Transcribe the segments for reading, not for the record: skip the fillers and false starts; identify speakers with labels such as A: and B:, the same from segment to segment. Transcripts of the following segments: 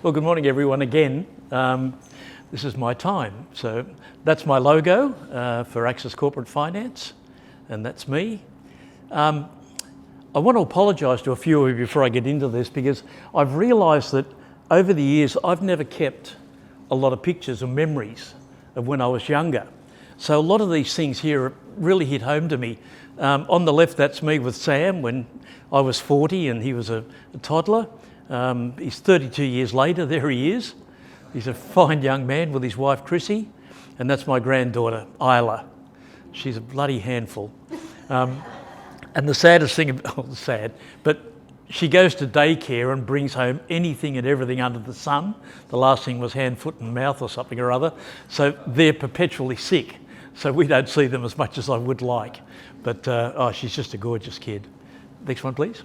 A: Well, good morning everyone again. This is my time. So that's my logo for Access Corporate Finance, and that's me. I want to apologise to a few of you before I get into this, because I've realised that over the years I've never kept a lot of pictures or memories of when I was younger. So a lot of these things here really hit home to me. On the left, that's me with Sam when I was 40 and he was a toddler. He's 32 years later, there he is. He's a fine young man with his wife Chrissy, and that's my granddaughter Isla. She's a bloody handful. And the saddest thing, but she goes to daycare and brings home anything and everything under the sun. The last thing was hand, foot and mouth or something or other. So they're perpetually sick. So we don't see them as much as I would like. But she's just a gorgeous kid. Next one, please.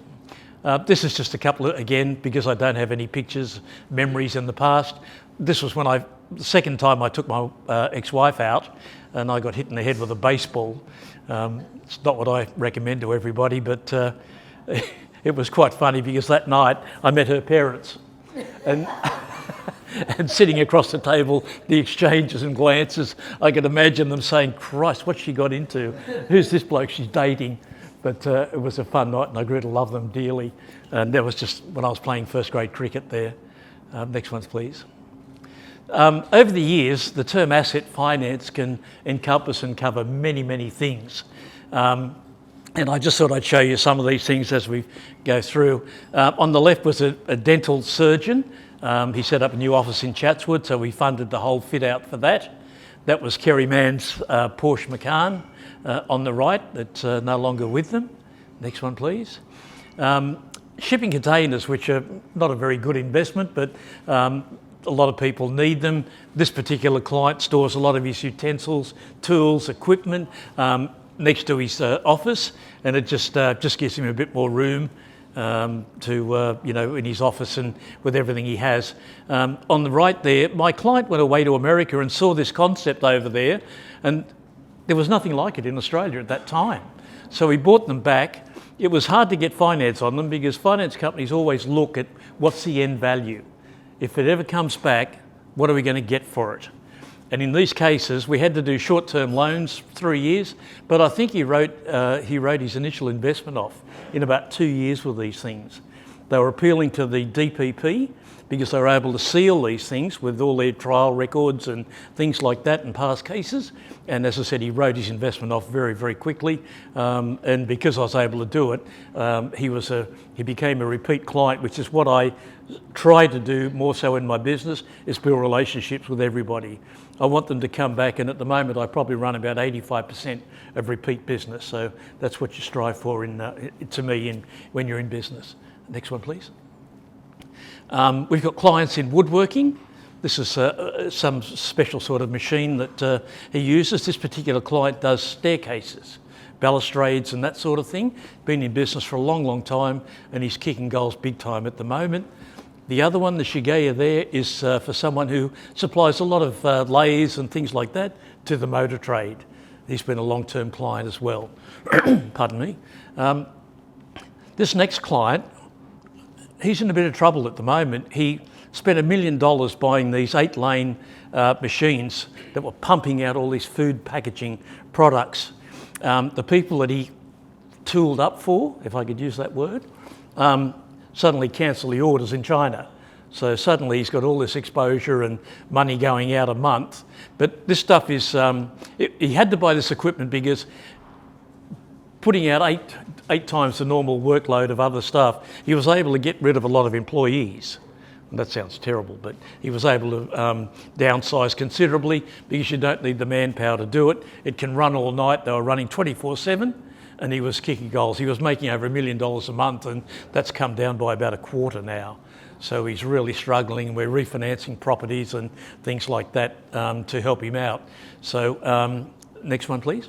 A: This is just a couple of, again, because I don't have any pictures, memories in the past. This was when the second time I took my ex-wife out and I got hit in the head with a baseball. It's not what I recommend to everybody, but it was quite funny because that night I met her parents and, and sitting across the table, the exchanges and glances, I could imagine them saying, Christ, what's she got into? Who's this bloke she's dating? But it was a fun night and I grew to love them dearly. And that was just when I was playing first grade cricket there. Next ones, please. Over the years, the term asset finance can encompass and cover many, many things. And I just thought I'd show you some of these things as we go through. On the left was a dental surgeon. He set up a new office in Chatswood, so we funded the whole fit out for that. That was Kerry Mann's Porsche Macan. On the right, that's no longer with them. Next one, please. Shipping containers, which are not a very good investment, but a lot of people need them. This particular client stores a lot of his utensils, tools, equipment next to his office, and it just gives him a bit more room in his office and with everything he has. On the right there, my client went away to America and saw this concept over there, and there was nothing like it in Australia at that time. So he bought them back. It was hard to get finance on them because finance companies always look at what's the end value. If it ever comes back, what are we going to get for it? And in these cases, we had to do short-term loans, 3 years, but I think he wrote his initial investment off in about 2 years with these things. They were appealing to the DPP because they were able to seal these things with all their trial records and things like that in past cases. And as I said, he wrote his investment off very, very quickly. And because I was able to do it, he became a repeat client, which is what I try to do more so in my business, is build relationships with everybody. I want them to come back, and at the moment I probably run about 85% of repeat business. So that's what you strive for when you're in business. Next one, please. We've got clients in woodworking. This is some special sort of machine that he uses. This particular client does staircases, balustrades and that sort of thing. Been in business for a long, long time, and he's kicking goals big time at the moment. The other one, the Shigeya there, is for someone who supplies a lot of lathes and things like that to the motor trade. He's been a long-term client as well. Pardon me. This next client, he's in a bit of trouble at the moment. He spent $1 million buying these 8-lane machines that were pumping out all these food packaging products. The people that he tooled up for, if I could use that word, suddenly cancelled the orders in China. So suddenly he's got all this exposure and money going out a month. But this stuff is, he had to buy this equipment because putting out eight times the normal workload of other stuff, he was able to get rid of a lot of employees. And that sounds terrible, but he was able to downsize considerably because you don't need the manpower to do it. It can run all night. They were running 24/7, and he was kicking goals. He was making over $1 million a month, and that's come down by about a quarter now. So he's really struggling. We're refinancing properties and things like that to help him out. So next one, please.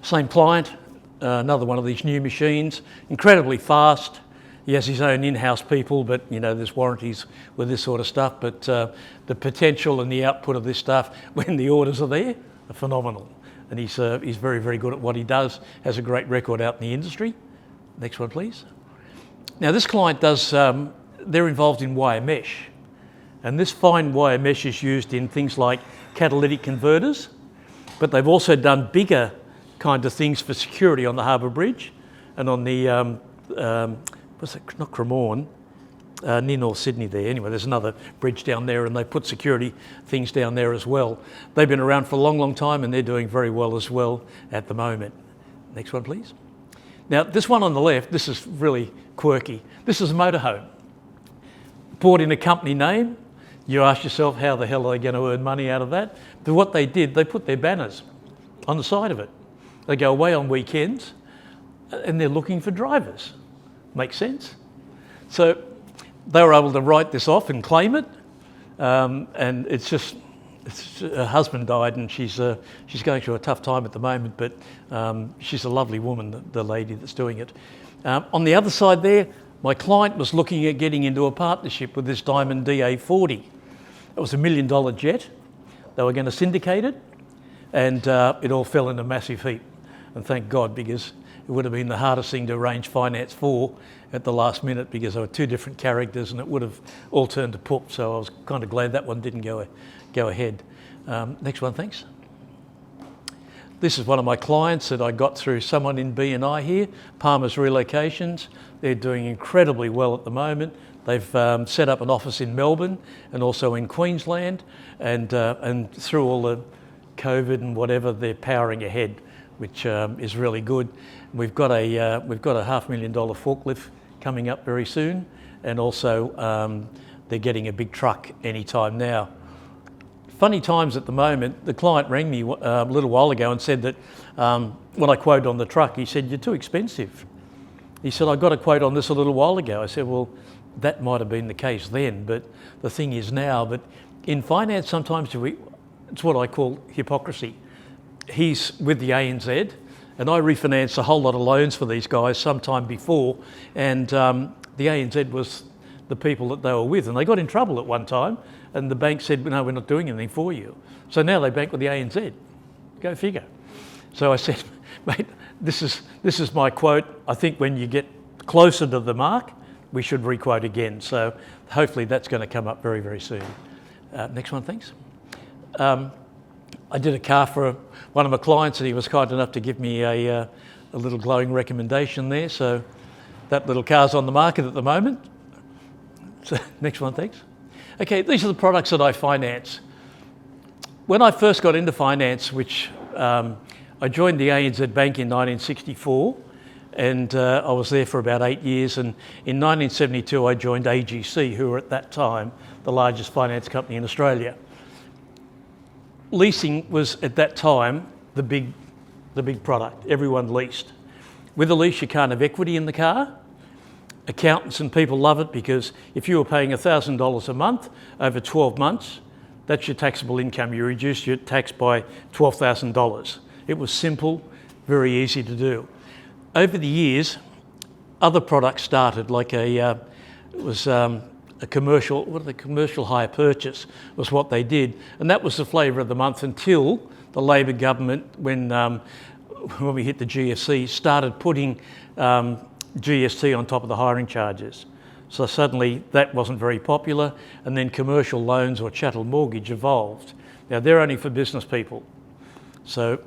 A: Same client, another one of these new machines, incredibly fast. He has his own in-house people, but there's warranties with this sort of stuff. But the potential and the output of this stuff, when the orders are there, are phenomenal. And he's very, very good at what he does, has a great record out in the industry. Next one, please. Now, this client does they're involved in wire mesh. And this fine wire mesh is used in things like catalytic converters, but they've also done bigger kind of things for security on the Harbour Bridge and on the, what's it, not Cremorne, near North Sydney there. Anyway, there's another bridge down there and they put security things down there as well. They've been around for a long, long time and they're doing very well as well at the moment. Next one, please. Now, this one on the left, this is really quirky. This is a motorhome. Bought in a company name. You ask yourself, how the hell are they going to earn money out of that? But what they did, they put their banners on the side of it. They go away on weekends and they're looking for drivers. Makes sense? So they were able to write this off and claim it. And her husband died and she's going through a tough time at the moment, but she's a lovely woman, the lady that's doing it. On the other side there, my client was looking at getting into a partnership with this Diamond DA40. It was $1 million jet. They were going to syndicate it, and it all fell in a massive heap. And thank God, because it would have been the hardest thing to arrange finance for at the last minute, because there were two different characters and it would have all turned to poop. So I was kind of glad that one didn't go ahead. Next one, thanks. This is one of my clients that I got through someone in B&I here, Palmer's Relocations. They're doing incredibly well at the moment. They've set up an office in Melbourne and also in Queensland, and through all the COVID and whatever, they're powering ahead, which is really good. We've got a $500,000 forklift coming up very soon, and also they're getting a big truck anytime now. Funny times at the moment. The client rang me a little while ago and said that when I quoted on the truck, he said, "You're too expensive." He said, "I got a quote on this a little while ago." I said, "Well, that might have been the case then, but the thing is now." But in finance, sometimes it's what I call hypocrisy. He's with the ANZ, and I refinanced a whole lot of loans for these guys sometime before, and the ANZ was the people that they were with, and they got in trouble at one time, and the bank said, "No, we're not doing anything for you." So now they bank with the ANZ. Go figure. So I said, "Mate, this is my quote. I think when you get closer to the mark, we should requote again." So hopefully that's going to come up very, very soon. Next one, thanks. I did a car for one of my clients, and he was kind enough to give me a little glowing recommendation there. So that little car's on the market at the moment. So next one, thanks. Okay, these are the products that I finance. When I first got into finance, which I joined the ANZ Bank in 1964, and I was there for about 8 years. And in 1972, I joined AGC, who were at that time the largest finance company in Australia. Leasing was at that time the big product. Everyone leased. With a lease, you can't have equity in the car. Accountants and people love it, because if you were paying $1,000 a month over 12 months, that's your taxable income. You reduce your tax by $12,000. It was simple, very easy to do. Over the years, other products started, like a commercial hire purchase was what they did, and that was the flavour of the month until the Labor government, when we hit the GFC, started putting GST on top of the hiring charges. So suddenly that wasn't very popular, and then commercial loans or chattel mortgage evolved. Now they're only for business people. So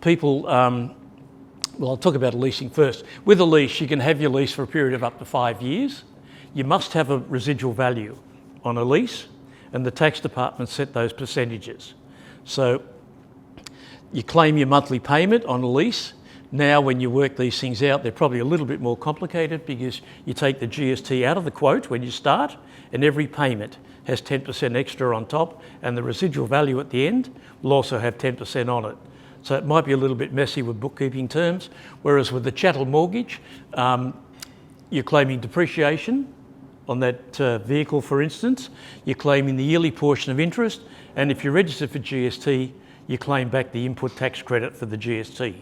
A: people, well, I'll talk about leasing first. With a lease, you can have your lease for a period of up to 5 years. You must have a residual value on a lease, and the tax department set those percentages. So you claim your monthly payment on a lease. Now, when you work these things out, they're probably a little bit more complicated, because you take the GST out of the quote when you start, and every payment has 10% extra on top, and the residual value at the end will also have 10% on it. So it might be a little bit messy with bookkeeping terms, whereas with the chattel mortgage, you're claiming depreciation on that vehicle, for instance. You're claiming the yearly portion of interest, and if you're registered for GST, you claim back the input tax credit for the GST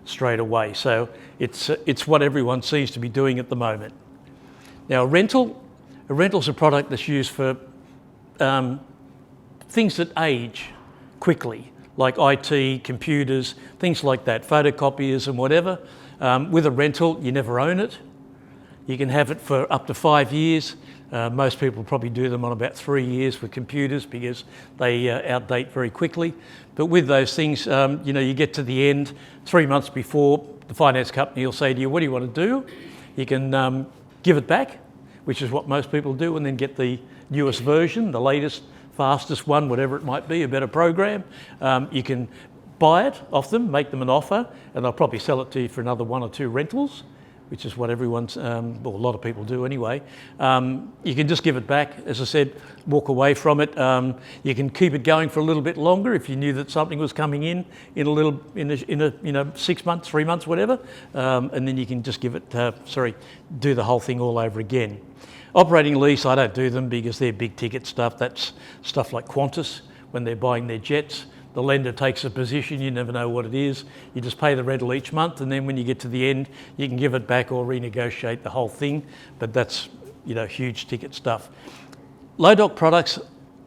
A: straight away. So it's what everyone seems to be doing at the moment. Now, a rental's a product that's used for things that age quickly, like IT, computers, things like that, photocopiers and whatever. With a rental, you never own it. You can have it for up to 5 years. Most people probably do them on about 3 years with computers because they outdate very quickly. But with those things, you get to the end, 3 months before, the finance company will say to you, what do you want to do? You can give it back, which is what most people do, and then get the newest version, the latest, fastest one, whatever it might be, a better program. You can buy it off them, make them an offer, and they'll probably sell it to you for another 1 or 2 rentals, which is what everyone's, well, a lot of people do anyway. You can just give it back, as I said, walk away from it. You can keep it going for a little bit longer if you knew that something was coming in a 6 months, 3 months, whatever, and then you can just give it, do the whole thing all over again. Operating lease, I don't do them because they're big ticket stuff. That's stuff like Qantas when they're buying their jets. The lender takes a position, you never know what it is. You just pay the rental each month, and then when you get to the end, you can give it back or renegotiate the whole thing. But that's, huge ticket stuff. Low doc products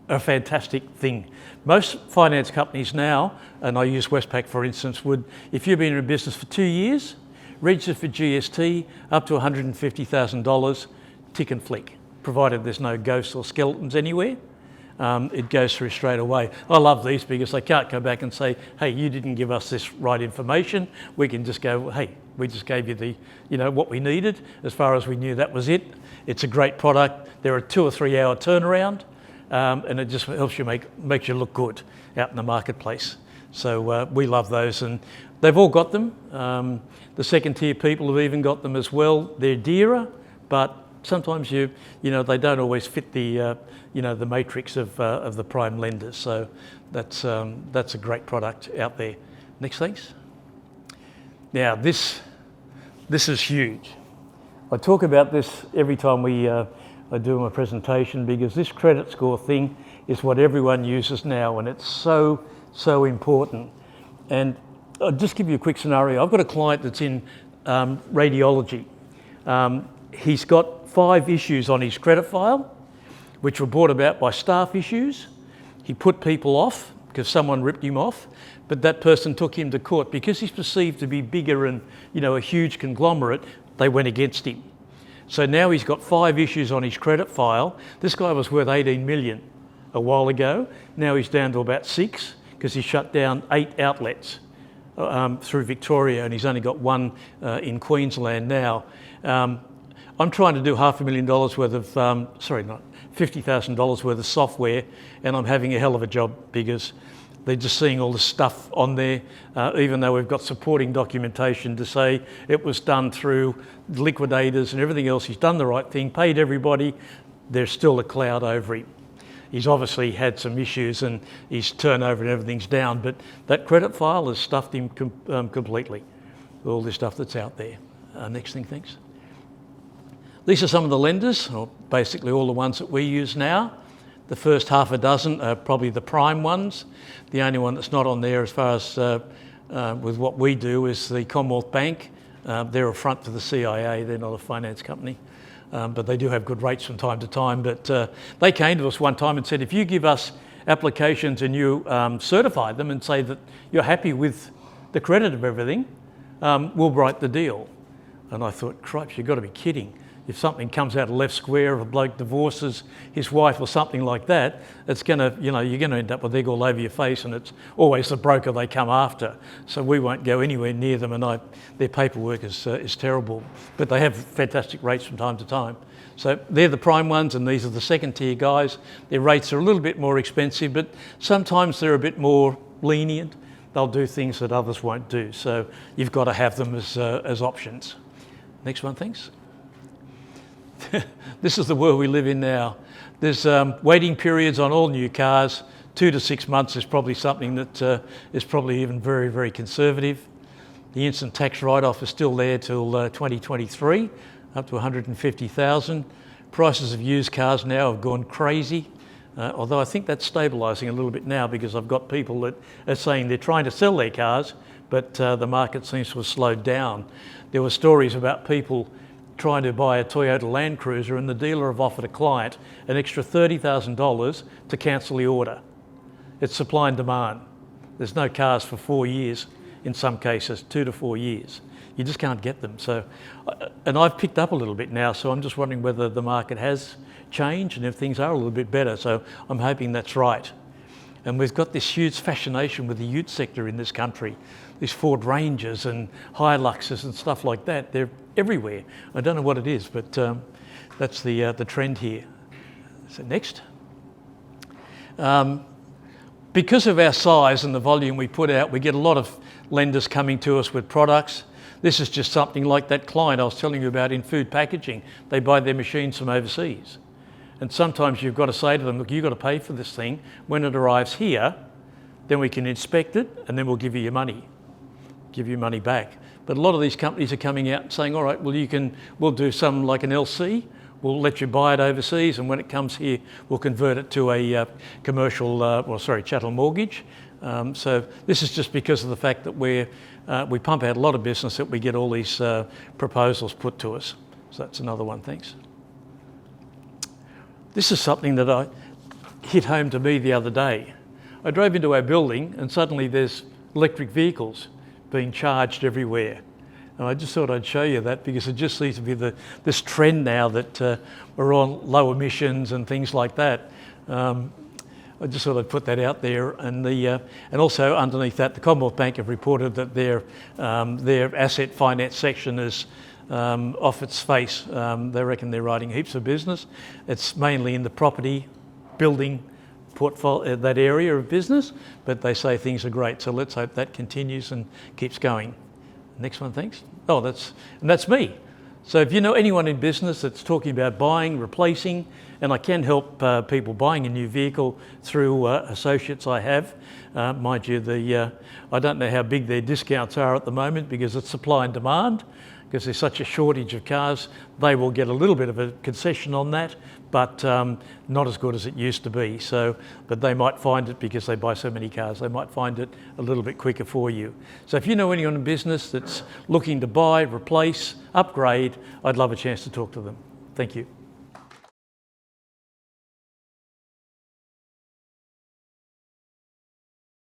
A: are a fantastic thing. Most finance companies now, and I use Westpac for instance, would, if you've been in business for 2 years, register for GST up to $150,000, tick and flick, provided there's no ghosts or skeletons anywhere. It goes through straight away. I love these because they can't go back and say, hey, you didn't give us this right information. We can just go, hey, we just gave you the, what we needed. As far as we knew, that was it. It's a great product. They're a 2 or 3 hour turnaround, and it just helps you makes you look good out in the marketplace. So we love those, and they've all got them. The second tier people have even got them as well. They're dearer, but sometimes they don't always fit the the matrix of the prime lenders. So that's a great product out there. Next, thanks. Now this is huge. I talk about this every time I do my presentation because this credit score thing is what everyone uses now, and it's so important. And I'll just give you a quick scenario. I've got a client that's in radiology. He's got 5 issues on his credit file, which were brought about by staff issues. He put people off because someone ripped him off, but that person took him to court. Because he's perceived to be bigger and a huge conglomerate, they went against him. So now he's got 5 issues on his credit file. This guy was worth 18 million a while ago. Now he's down to about 6 because he shut down 8 outlets through Victoria, and he's only got 1 in Queensland now. I'm trying to do $500,000 worth of, $50,000 worth of software, and I'm having a hell of a job because they're just seeing all the stuff on there, even though we've got supporting documentation to say it was done through liquidators and everything else. He's done the right thing, paid everybody. There's still a cloud over him. He's obviously had some issues and his turnover and everything's down, but that credit file has stuffed him completely, all this stuff that's out there. Next thing, thanks. These are some of the lenders, or basically all the ones that we use now. The first half a dozen are probably the prime ones. The only one that's not on there as far as with what we do is the Commonwealth Bank. They're a front for the CIA, they're not a finance company. But they do have good rates from time to time. But they came to us one time and said, if you give us applications and you certify them and say that you're happy with the credit of everything, we'll write the deal. And I thought, cripes, you've got to be kidding. If something comes out of left square, if a bloke divorces his wife or something like that, it's going to, you're going to end up with egg all over your face, and it's always the broker they come after. So we won't go anywhere near them, and their paperwork is terrible. But they have fantastic rates from time to time. So they're the prime ones, and these are the second tier guys. Their rates are a little bit more expensive, but sometimes they're a bit more lenient. They'll do things that others won't do. So you've got to have them as options. Next one, thanks. This is the world we live in now. There's waiting periods on all new cars. 2 to 6 months is probably something that is probably even very, very conservative. The instant tax write-off is still there till 2023, up to 150,000. Prices of used cars now have gone crazy, although I think that's stabilising a little bit now because I've got people that are saying they're trying to sell their cars, but the market seems to have slowed down. There were stories about people trying to buy a Toyota Land Cruiser, and the dealer have offered a client an extra $30,000 to cancel the order. It's supply and demand. There's no cars for 4 years in some cases, 2 to 4 years. You just can't get them. So, and I've picked up a little bit now, so I'm just wondering whether the market has changed and if things are a little bit better. So I'm hoping that's right. And we've got this huge fascination with the ute sector in this country. These Ford Rangers and Hiluxes and stuff like that, they're everywhere. I don't know what it is, but that's the trend here. So next. Because of our size and the volume we put out, we get a lot of lenders coming to us with products. This is just something like that client I was telling you about in food packaging. They buy their machines from overseas. And sometimes you've got to say to them, look, you've got to pay for this thing. When it arrives here, then we can inspect it and then we'll give you your money, give you money back. But a lot of these companies are coming out and saying, all right, well, we'll do something like an LC. We'll let you buy it overseas, and when it comes here, we'll convert it to a commercial, chattel mortgage. So this is just because of the fact that we pump out a lot of business, that we get all these proposals put to us. So that's another one, thanks. This is something that hit home to me the other day. I drove into our building and suddenly there's electric vehicles being charged everywhere. And I just thought I'd show you that because it just seems to be this trend now that we're on low emissions and things like that. I just thought I'd put that out there. And also underneath that, the Commonwealth Bank have reported that their asset finance section is off its face. They reckon they're writing heaps of business. It's mainly in the property, building, portfolio, that area of business, but they say things are great. So let's hope that continues and keeps going. Next one, thanks. Oh, that's me. So if you know anyone in business that's talking about buying, replacing, and I can help people buying a new vehicle through associates I have. Mind you, I don't know how big their discounts are at the moment because it's supply and demand. Because there's such a shortage of cars, they will get a little bit of a concession on that, but not as good as it used to be. So, but they might find it, because they buy so many cars, they might find it a little bit quicker for you. So if you know anyone in business that's looking to buy, replace, upgrade, I'd love a chance to talk to them. Thank you.